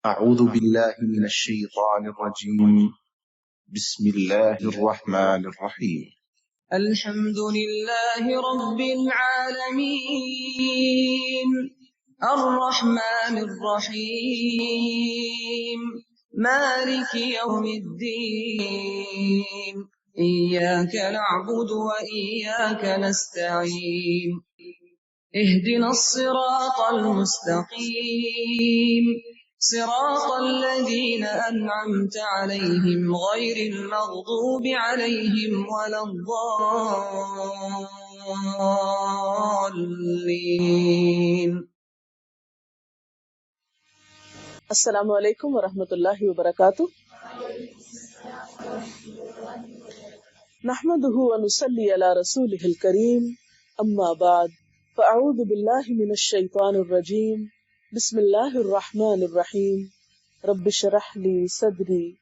أعوذ بالله من الشيطان الرجيم. بسم الله الرحمن الرحيم. الحمد لله رب العالمين الرحمن الرحيم مالك يوم الدين إياك نعبد وإياك نستعين اهدنا الصراط المستقيم صراط الذين أنعمت عليهم غير المغضوب عليهم ولا الضالين. السلام علیکم ورحمۃ اللہ وبرکاتہ. نحمده ونصلي على رسوله الكريم اما بعد فاعوذ باللہ من الشیطان الرجیم. بسم اللہ الرحمن الرحیم. رب اشرح لي صدری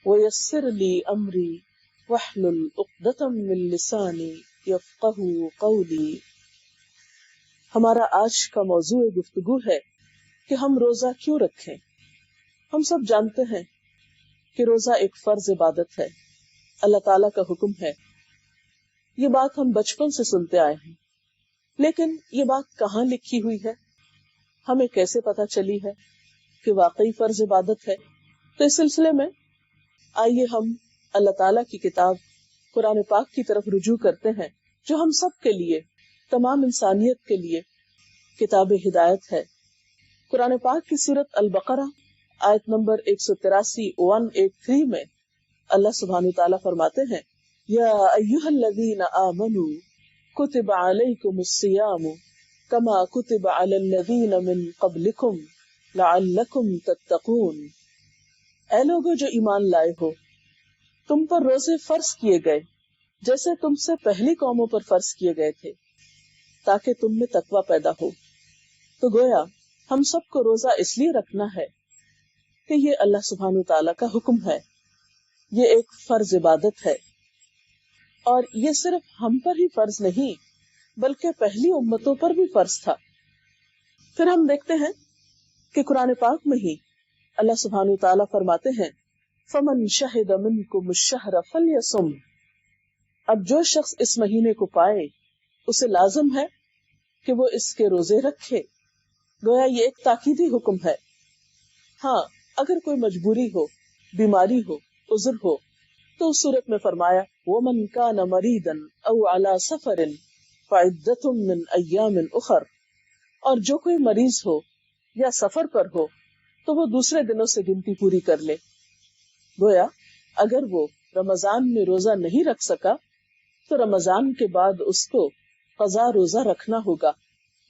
ويسر لي امری واحلل عقدۃ من لسانی یفقهوا قولی. ہمارا آج کا موضوع گفتگو ہے کہ ہم روزہ کیوں رکھیں. ہم سب جانتے ہیں کہ روزہ ایک فرض عبادت ہے، اللہ تعالیٰ کا حکم ہے. یہ بات ہم بچپن سے سنتے آئے ہیں، لیکن یہ بات کہاں لکھی ہوئی ہے، ہمیں کیسے پتہ چلی ہے کہ واقعی فرض عبادت ہے؟ تو اس سلسلے میں آئیے ہم اللہ تعالیٰ کی کتاب قرآن پاک کی طرف رجوع کرتے ہیں، جو ہم سب کے لیے، تمام انسانیت کے لیے کتاب ہدایت ہے. قرآن پاک کی سورۃ البقرہ آیت نمبر 183 میں اللہ سبحانہ تعالیٰ فرماتے ہیں، یا ایھا الذین آمنوا کتب علیکم الصیام کما کتب علی الذین من قبلکم لعلکم تتقون. اے لوگو جو ایمان لائے ہو، تم پر روزے فرض کیے گئے جیسے تم سے پہلی قوموں پر فرض کیے گئے تھے، تاکہ تم میں تقوی پیدا ہو. تو گویا ہم سب کو روزہ اس لیے رکھنا ہے کہ یہ اللہ سبحانہ تعالیٰ کا حکم ہے، یہ ایک فرض عبادت ہے، اور یہ صرف ہم پر ہی فرض نہیں بلکہ پہلی امتوں پر بھی فرض تھا. پھر ہم دیکھتے ہیں کہ قرآن پاک میں ہی اللہ سبحانہ تعالیٰ فرماتے ہیں، فَمَنْ شَهِدَ مِنْكُمُ الشَّهْرَ فَلْيَصُمْ. اب جو شخص اس مہینے کو پائے اسے لازم ہے کہ وہ اس کے روزے رکھے. گویا یہ ایک تاکیدی حکم ہے. ہاں، اگر کوئی مجبوری ہو، بیماری ہو، عذر ہو، تو اس صورت میں فرمایا وَمَنْ كَانَ مَرِيدًا أَوْ عَلَى سَفَرٍ فَعِدَّةٌ مِّنْ أَيَّامٍ أُخَرَ. اور جو کوئی مریض ہو یا سفر پر ہو تو وہ دوسرے دنوں سے گنتی پوری کر لے. گویا اگر وہ رمضان میں روزہ نہیں رکھ سکا تو رمضان کے بعد اس کو قضا روزہ رکھنا ہوگا،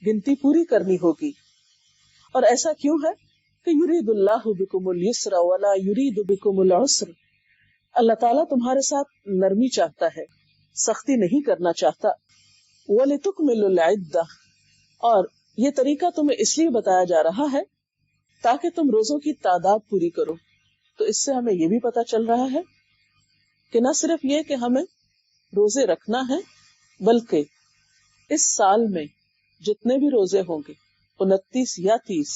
گنتی پوری کرنی ہوگی. اور ایسا کیوں ہے کہ یرید اللہ بکم اليسر ولا یرید بکم العسر. اللہ تعالیٰ تمہارے ساتھ نرمی چاہتا ہے، سختی نہیں کرنا چاہتا. وَلِتُكْمِلُوا الْعِدَّةَ. اور یہ طریقہ تمہیں اس لیے بتایا جا رہا ہے تاکہ تم روزوں کی تعداد پوری کرو. تو اس سے ہمیں یہ بھی پتہ چل رہا ہے کہ نہ صرف یہ کہ ہمیں روزے رکھنا ہے، بلکہ اس سال میں جتنے بھی روزے ہوں گے 29 یا 30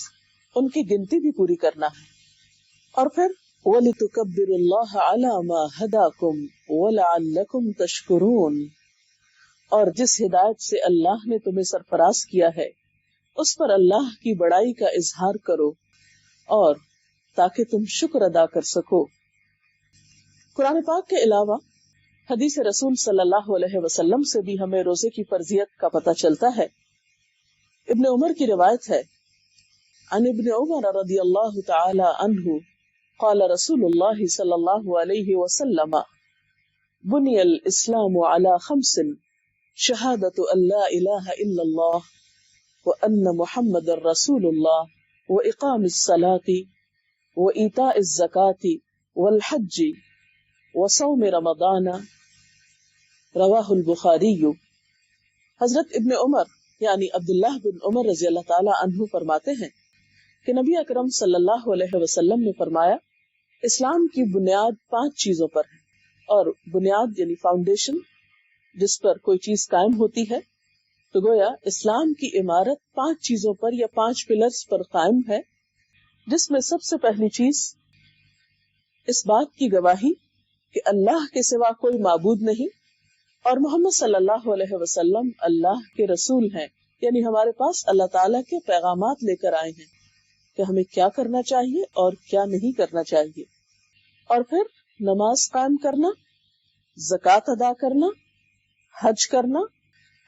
ان کی گنتی بھی پوری کرنا ہے. اور پھر وَلِتُكَبِّرُوا اللَّهَ عَلَى مَا هَدَاكُمْ وَلَعَلَّكُمْ تَشْكُرُونَ. اور جس ہدایت سے اللہ نے تمہیں سرفراز کیا ہے اس پر اللہ کی بڑائی کا اظہار کرو اور تاکہ تم شکر ادا کر سکو. قرآن پاک کے علاوہ حدیث رسول صلی اللہ علیہ وسلم سے بھی ہمیں روزے کی فرضیت کا پتہ چلتا ہے. ابن عمر کی روایت ہے، عن ابن عمر رضی اللہ تعالی عنہ قال رسول اللہ صلی اللہ علیہ وسلم بنی الاسلام علی 5 شہادت ان لا الہ الا اللہ وان محمد رسول اللہ واقام الصلاۃ وایتاء الزکاۃ والحج وصوم رمضان. رواہ البخاری. حضرت ابن عمر یعنی عبداللہ بن عمر رضی اللہ تعالی عنہ فرماتے ہیں کہ نبی اکرم صلی اللہ علیہ وسلم نے فرمایا، اسلام کی بنیاد 5 چیزوں پر ہے. اور بنیاد یعنی فاؤنڈیشن، جس پر کوئی چیز قائم ہوتی ہے. تو گویا اسلام کی عمارت 5 چیزوں پر یا 5 پلرز پر قائم ہے. جس میں سب سے پہلی چیز اس بات کی گواہی کہ اللہ کے سوا کوئی معبود نہیں اور محمد صلی اللہ علیہ وسلم اللہ کے رسول ہیں، یعنی ہمارے پاس اللہ تعالیٰ کے پیغامات لے کر آئے ہیں کہ ہمیں کیا کرنا چاہیے اور کیا نہیں کرنا چاہیے. اور پھر نماز قائم کرنا، زکوٰۃ ادا کرنا، حج کرنا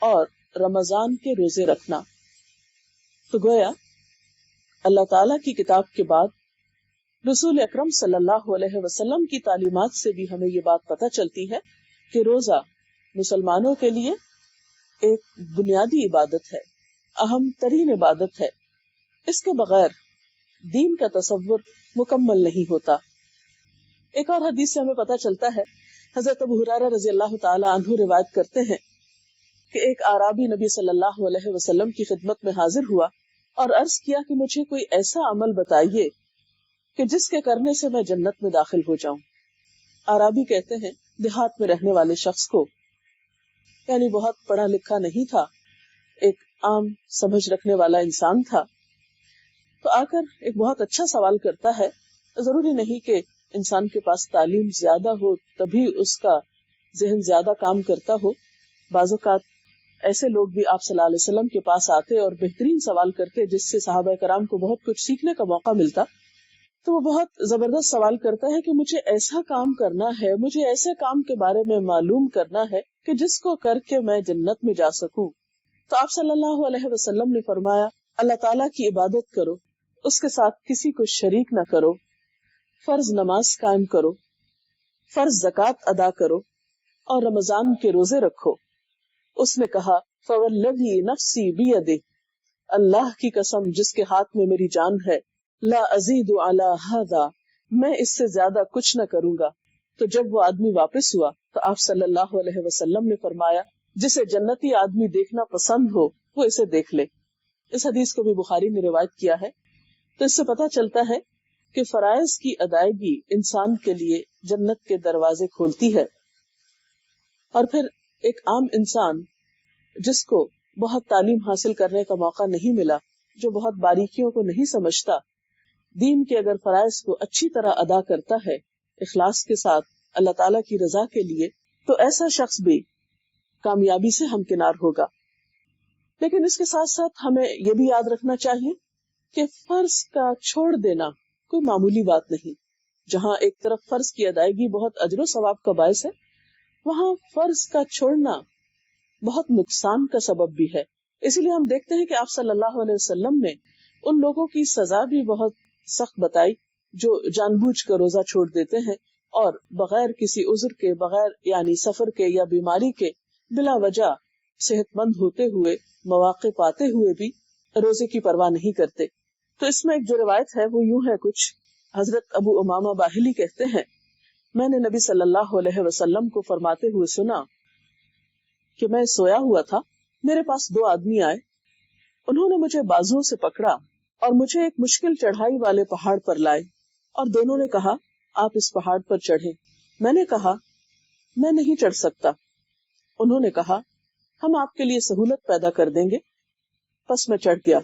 اور رمضان کے روزے رکھنا. تو گویا اللہ تعالیٰ کی کتاب کے بعد رسول اکرم صلی اللہ علیہ وسلم کی تعلیمات سے بھی ہمیں یہ بات پتہ چلتی ہے کہ روزہ مسلمانوں کے لیے ایک بنیادی عبادت ہے، اہم ترین عبادت ہے. اس کے بغیر دین کا تصور مکمل نہیں ہوتا. ایک اور حدیث سے ہمیں پتہ چلتا ہے، حضرت ابو ہریرہ رضی اللہ تعالی عنہ روایت کرتے ہیں کہ ایک اعرابی نبی صلی اللہ علیہ وسلم کی خدمت میں حاضر ہوا اور عرض کیا کہ مجھے کوئی ایسا عمل بتائیے کہ جس کے کرنے سے میں جنت میں داخل ہو جاؤں. اعرابی کہتے ہیں دیہات میں رہنے والے شخص کو، یعنی بہت پڑھا لکھا نہیں تھا، ایک عام سمجھ رکھنے والا انسان تھا. تو آ کر ایک بہت اچھا سوال کرتا ہے. ضروری نہیں کہ انسان کے پاس تعلیم زیادہ ہو تبھی اس کا ذہن زیادہ کام کرتا ہو. بعض اوقات ایسے لوگ بھی آپ صلی اللہ علیہ وسلم کے پاس آتے اور بہترین سوال کرتے جس سے صحابہ کرام کو بہت کچھ سیکھنے کا موقع ملتا. تو وہ بہت زبردست سوال کرتا ہے کہ مجھے ایسا کام کرنا ہے، مجھے ایسے کام کے بارے میں معلوم کرنا ہے کہ جس کو کر کے میں جنت میں جا سکوں. تو آپ صلی اللہ علیہ وسلم نے فرمایا اللہ تعالیٰ کی عبادت کرو، اس کے ساتھ کسی کو شریک نہ کرو، فرض نماز قائم کرو، فرض زکوٰۃ ادا کرو اور رمضان کے روزے رکھو. اس نے کہا فوالذی نفسی بیدہ، اللہ کی قسم جس کے ہاتھ میں میری جان ہے، لا ازید علی ھذا، میں اس سے زیادہ کچھ نہ کروں گا. تو جب وہ آدمی واپس ہوا تو آپ صلی اللہ علیہ وسلم نے فرمایا جسے جنتی آدمی دیکھنا پسند ہو وہ اسے دیکھ لے. اس حدیث کو بھی بخاری نے روایت کیا ہے. تو اس سے پتہ چلتا ہے کہ فرائض کی ادائیگی انسان کے لیے جنت کے دروازے کھولتی ہے. اور پھر ایک عام انسان جس کو بہت تعلیم حاصل کرنے کا موقع نہیں ملا، جو بہت باریکیوں کو نہیں سمجھتا، دین کے اگر فرائض کو اچھی طرح ادا کرتا ہے اخلاص کے ساتھ اللہ تعالیٰ کی رضا کے لیے، تو ایسا شخص بھی کامیابی سے ہمکنار ہوگا. لیکن اس کے ساتھ ساتھ ہمیں یہ بھی یاد رکھنا چاہیے کہ فرض کا چھوڑ دینا کوئی معمولی بات نہیں. جہاں ایک طرف فرض کی ادائیگی بہت اجر و ثواب کا باعث ہے، وہاں فرض کا چھوڑنا بہت نقصان کا سبب بھی ہے. اسی لیے ہم دیکھتے ہیں کہ آپ صلی اللہ علیہ وسلم نے ان لوگوں کی سزا بھی بہت سخت بتائی جو جان بوجھ کر روزہ چھوڑ دیتے ہیں اور بغیر کسی عذر کے، بغیر یعنی سفر کے یا بیماری کے، بلا وجہ صحت مند ہوتے ہوئے، مواقع پاتے ہوئے بھی روزے کی پرواہ نہیں کرتے. تو اس میں ایک جو روایت ہے وہ یوں ہے کچھ. حضرت ابو امامہ باہلی کہتے ہیں میں نے نبی صلی اللہ علیہ وسلم کو فرماتے ہوئے سنا کہ میں سویا ہوا تھا، میرے پاس دو آدمی آئے، انہوں نے مجھے بازوؤں سے پکڑا اور مجھے ایک مشکل چڑھائی والے پہاڑ پر لائے اور دونوں نے کہا آپ اس پہاڑ پر چڑھیں. میں نے کہا میں نہیں چڑھ سکتا. انہوں نے کہا ہم آپ کے لیے سہولت پیدا کر دیں گے. پس میں چڑھ گیا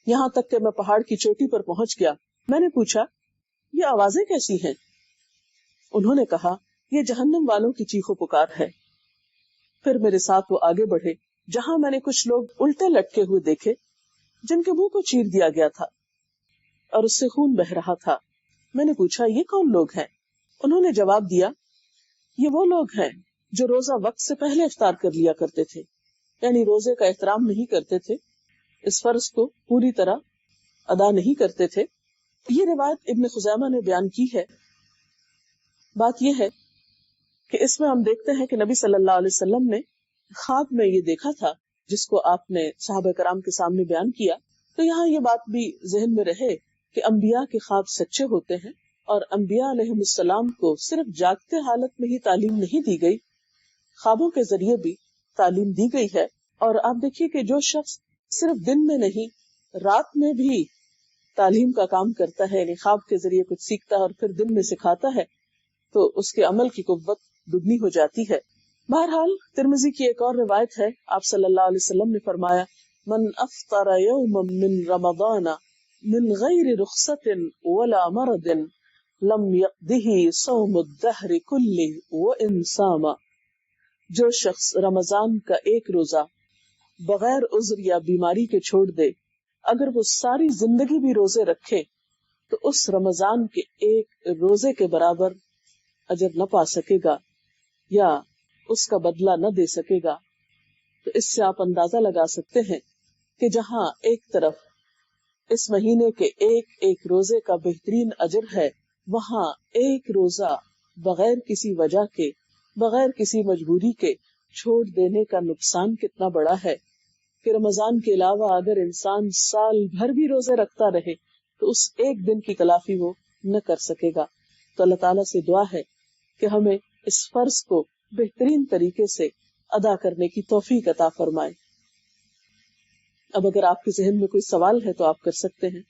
یہاں تک کہ میں پہاڑ کی چوٹی پر پہنچ گیا. میں نے پوچھا یہ آوازیں کیسی ہیں؟ انہوں نے کہا یہ جہنم والوں کی چیخو پکار ہے. پھر میرے ساتھ وہ آگے بڑھے جہاں میں نے کچھ لوگ الٹے لٹکے ہوئے دیکھے جن کے منہ کو چیر دیا گیا تھا اور اس سے خون بہ رہا تھا. میں نے پوچھا یہ کون لوگ ہیں؟ انہوں نے جواب دیا یہ وہ لوگ ہیں جو روزہ وقت سے پہلے افطار کر لیا کرتے تھے، یعنی روزے کا احترام نہیں کرتے تھے، اس فرض کو پوری طرح ادا نہیں کرتے تھے. یہ روایت ابن خزیمہ نے بیان کی ہے. بات یہ ہے کہ اس میں ہم دیکھتے ہیں کہ نبی صلی اللہ علیہ وسلم نے خواب میں یہ دیکھا تھا جس کو آپ نے صحابہ کرام کے سامنے بیان کیا. تو یہاں یہ بات بھی ذہن میں رہے کہ انبیاء کے خواب سچے ہوتے ہیں اور انبیاء علیہ السلام کو صرف جاگتے حالت میں ہی تعلیم نہیں دی گئی، خوابوں کے ذریعے بھی تعلیم دی گئی ہے. اور آپ دیکھیے کہ جو شخص صرف دن میں نہیں رات میں بھی تعلیم کا کام کرتا ہے، یعنی خواب کے ذریعے کچھ سیکھتا ہے اور پھر دن میں سکھاتا ہے، تو اس کے عمل کی قوت دگنی ہو جاتی ہے. بہرحال ترمذی کی ایک اور روایت ہے، آپ صلی اللہ علیہ وسلم نے فرمایا من افطر یوما من رمضان من غیر رخصت ولا مرض لم يقضه صوم الدہر کلہ وان صام. جو شخص رمضان کا ایک روزہ بغیر عذر یا بیماری کے چھوڑ دے، اگر وہ ساری زندگی بھی روزے رکھے تو اس رمضان کے ایک روزے کے برابر اجر نہ پا سکے گا یا اس کا بدلہ نہ دے سکے گا. تو اس سے آپ اندازہ لگا سکتے ہیں کہ جہاں ایک طرف اس مہینے کے ایک ایک روزے کا بہترین اجر ہے، وہاں ایک روزہ بغیر کسی وجہ کے، بغیر کسی مجبوری کے چھوڑ دینے کا نقصان کتنا بڑا ہے کہ رمضان کے علاوہ اگر انسان سال بھر بھی روزے رکھتا رہے تو اس ایک دن کی تلافی وہ نہ کر سکے گا. تو اللہ تعالیٰ سے دعا ہے کہ ہمیں اس فرض کو بہترین طریقے سے ادا کرنے کی توفیق عطا فرمائے. اب اگر آپ کے ذہن میں کوئی سوال ہے تو آپ کر سکتے ہیں.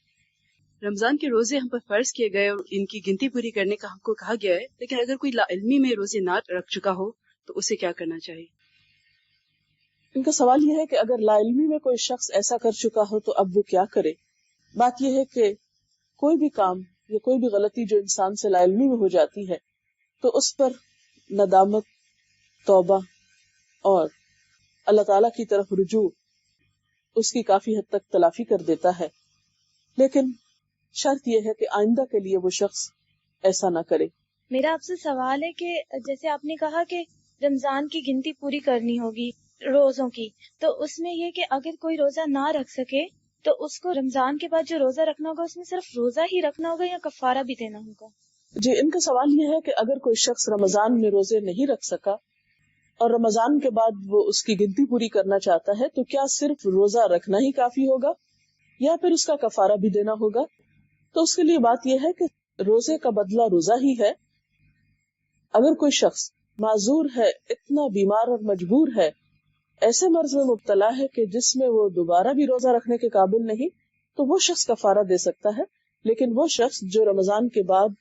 رمضان کے روزے ہم پر فرض کیے گئے اور ان کی گنتی پوری کرنے کا ہم کو کہا گیا ہے، لیکن اگر کوئی لا علمی میں روزے نہ رکھ چکا ہو تو اسے کیا کرنا چاہیے؟ ان کا سوال یہ ہے کہ اگر لا علمی میں کوئی شخص ایسا کر چکا ہو تو اب وہ کیا کرے. بات یہ ہے کہ کوئی بھی کام یا کوئی بھی غلطی جو انسان سے لا علمی میں ہو جاتی ہے تو اس پر ندامت، توبہ اور اللہ تعالیٰ کی طرف رجوع اس کی کافی حد تک تلافی کر دیتا ہے. لیکن شرط یہ ہے کہ آئندہ کے لیے وہ شخص ایسا نہ کرے. میرا آپ سے سوال ہے کہ جیسے آپ نے کہا کہ رمضان کی گنتی پوری کرنی ہوگی روزوں کی، تو اس میں یہ کہ اگر کوئی روزہ نہ رکھ سکے تو اس کو رمضان کے بعد جو روزہ رکھنا ہوگا اس میں صرف روزہ ہی رکھنا ہوگا یا کفارہ بھی دینا ہوگا؟ جی، ان کا سوال یہ ہے کہ اگر کوئی شخص رمضان میں روزے نہیں رکھ سکا اور رمضان کے بعد وہ اس کی گنتی پوری کرنا چاہتا ہے تو کیا صرف روزہ رکھنا ہی کافی ہوگا یا پھر اس کا کفارہ بھی دینا ہوگا؟ تو اس کے لیے بات یہ ہے کہ روزے کا بدلہ روزہ ہی ہے. اگر کوئی شخص معذور ہے، اتنا بیمار اور مجبور ہے، ایسے مرض میں مبتلا ہے کہ جس میں وہ دوبارہ بھی روزہ رکھنے کے قابل نہیں، تو وہ شخص کفارہ دے سکتا ہے. لیکن وہ شخص جو رمضان کے بعد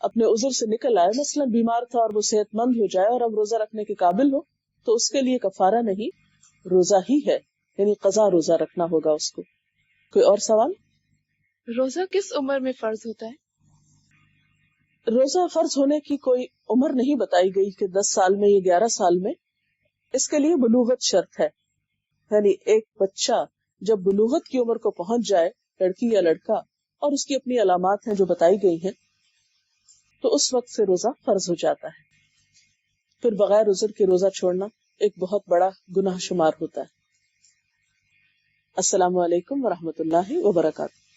اپنے عذر سے نکل آئے، مثلا بیمار تھا اور وہ صحت مند ہو جائے اور اب روزہ رکھنے کے قابل ہو، تو اس کے لیے کفارہ نہیں، روزہ ہی ہے، یعنی قضا روزہ رکھنا ہوگا اس کو. کوئی اور سوال؟ روزہ کس عمر میں فرض ہوتا ہے؟ روزہ فرض ہونے کی کوئی عمر نہیں بتائی گئی کہ 10 سال میں یا 11 سال میں. اس کے لیے بلوغت شرط ہے، یعنی ایک بچہ جب بلوغت کی عمر کو پہنچ جائے، لڑکی یا لڑکا، اور اس کی اپنی علامات ہیں جو بتائی گئی ہیں، تو اس وقت سے روزہ فرض ہو جاتا ہے. پھر بغیر عذر کے روزہ چھوڑنا ایک بہت بڑا گناہ شمار ہوتا ہے. السلام علیکم ورحمۃ اللہ وبرکاتہ.